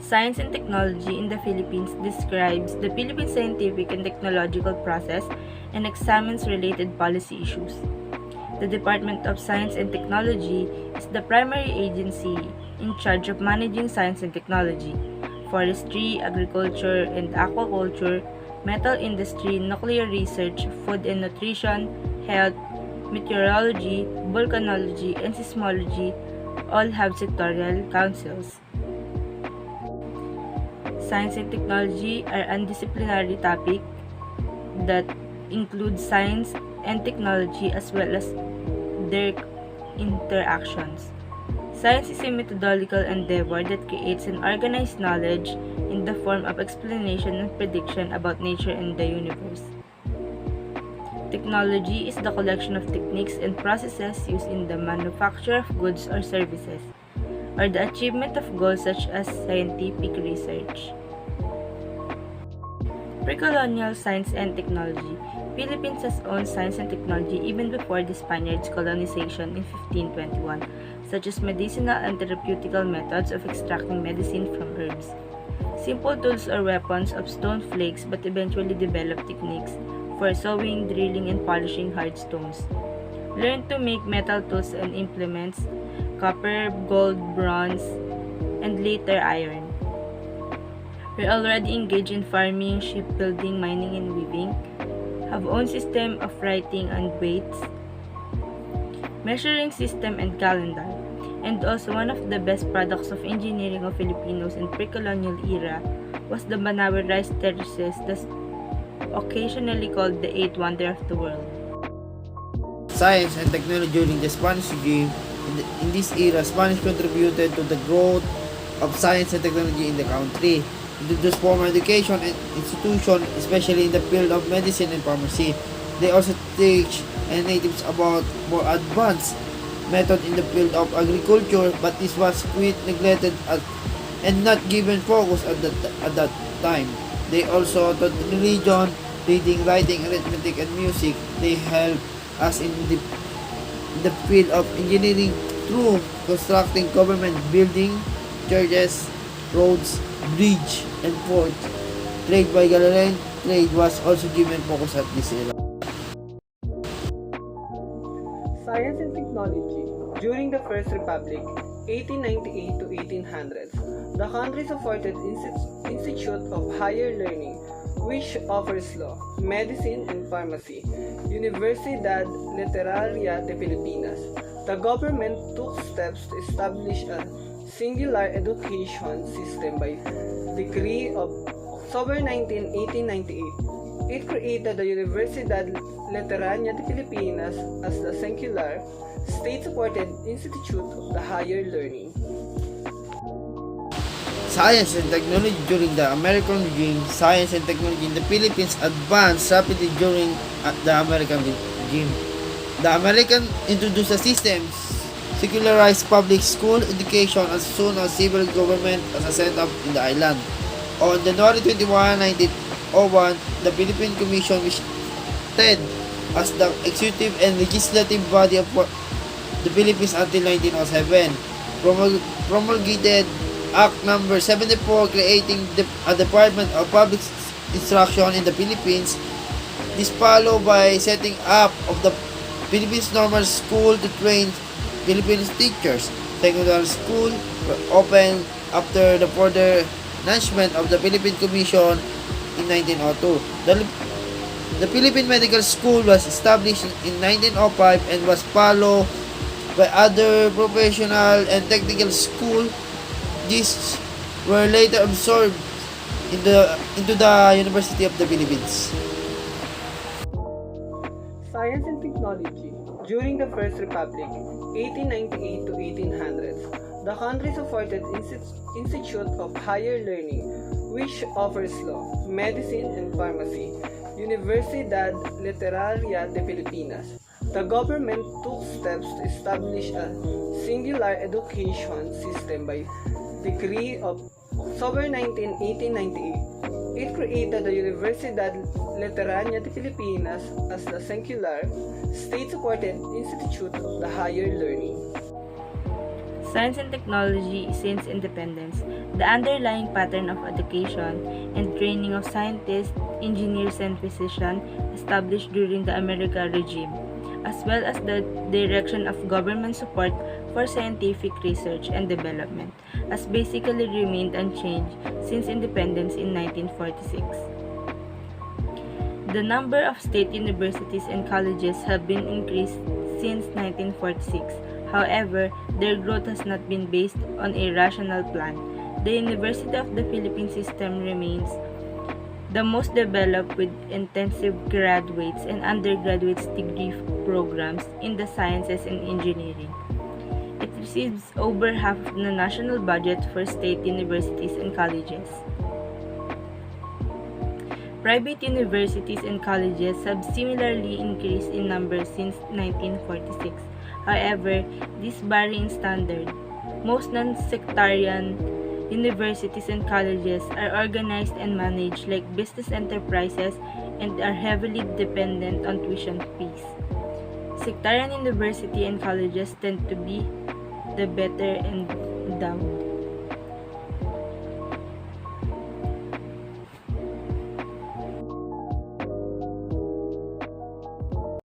Science and Technology in the Philippines describes the Philippine scientific and technological process and examines related policy issues. The Department of Science and Technology is the primary agency in charge of managing science and technology, forestry, agriculture and aquaculture, metal industry, nuclear research, food and nutrition, health, meteorology, volcanology, and seismology all have sectorial councils. Science and technology are undisciplinary topic that include science and technology as well as their interactions. Science is a methodological endeavor that creates an organized knowledge in the form of explanation and prediction about nature and the universe. Technology is the collection of techniques and processes used in the manufacture of goods or services, or the achievement of goals such as scientific research. Pre-colonial science and technology. Philippines has owned science and technology even before the Spaniards' colonization in 1521, such as medicinal and therapeutical methods of extracting medicine from herbs. Simple tools or weapons of stone flakes but eventually developed techniques for sewing, drilling, and polishing hard stones. Learned to make metal tools and implements, copper, gold, bronze, and later iron. We already engaged in farming, shipbuilding, mining, and weaving, have own system of writing and weights, measuring system and calendar, and also one of the best products of engineering of Filipinos in pre-colonial era was the Banawe rice terraces, that's occasionally called the eighth wonder of the world. Science and technology during the Spanish regime. In this era, Spanish contributed to the growth of science and technology in the country. Introduced formal education and institution, especially in the field of medicine and pharmacy. They also teach natives about more advanced method in the field of agriculture, but this was quite neglected and not given focus at that time. They also taught religion, reading, writing, arithmetic, and music. They help us in the field of engineering through constructing government building, churches, roads, bridge, and port. Trade by Galilean trade was also given focus at this era. Science and technology. During the First Republic, 1898 to 1800s, the country supported Institute of Higher Learning, which offers law, medicine, and pharmacy. Universidad Literaria de Filipinas. The government took steps to establish a singular education system by decree of October 19, 1898. It created the Universidad Literaria de Filipinas as the singular, state-supported institute of the higher learning. Science and technology during the American regime. Science and technology in the Philippines advanced rapidly during the American regime. The American introduced a system secularized public school education as soon as civil government was set up in the island. On January 21, 1901, the Philippine Commission, which acted as the executive and legislative body of the Philippines until 1907, promulgated Act No. 74 creating a Department of Public Instruction in the Philippines. This followed by setting up of the Philippines Normal School to train Filipino teachers. Secondary school were opened after the further announcement of the Philippine Commission in 1902. The Philippine Medical School was established in 1905 and was followed by other professional and technical schools. These were later absorbed into the University of the Philippines. Science and technology. During the First Republic, 1898 to 1800s, the country supported Institute of Higher Learning, which offers law, medicine, and pharmacy. Universidad Literaria de Filipinas. The government took steps to establish a singular education system by decree of October 19, 1898. It created the Universidad Literaria de Filipinas as the singular, state-supported institute of the higher learning. Science and technology since independence. The underlying pattern of education and training of scientists, engineers, and physicians established during the American regime, as well as the direction of government support for scientific research and development, has basically remained unchanged since independence in 1946. The number of state universities and colleges have been increased since 1946. However, their growth has not been based on a rational plan. The University of the Philippines system remains the most developed with intensive graduates and undergraduate degree programs in the sciences and engineering. It receives over half of the national budget for state universities and colleges. Private universities and colleges have similarly increased in number since 1946. However, these vary in standard. Most non-sectarian universities and colleges are organized and managed like business enterprises and are heavily dependent on tuition fees. Sectarian university and colleges tend to be the better endowed.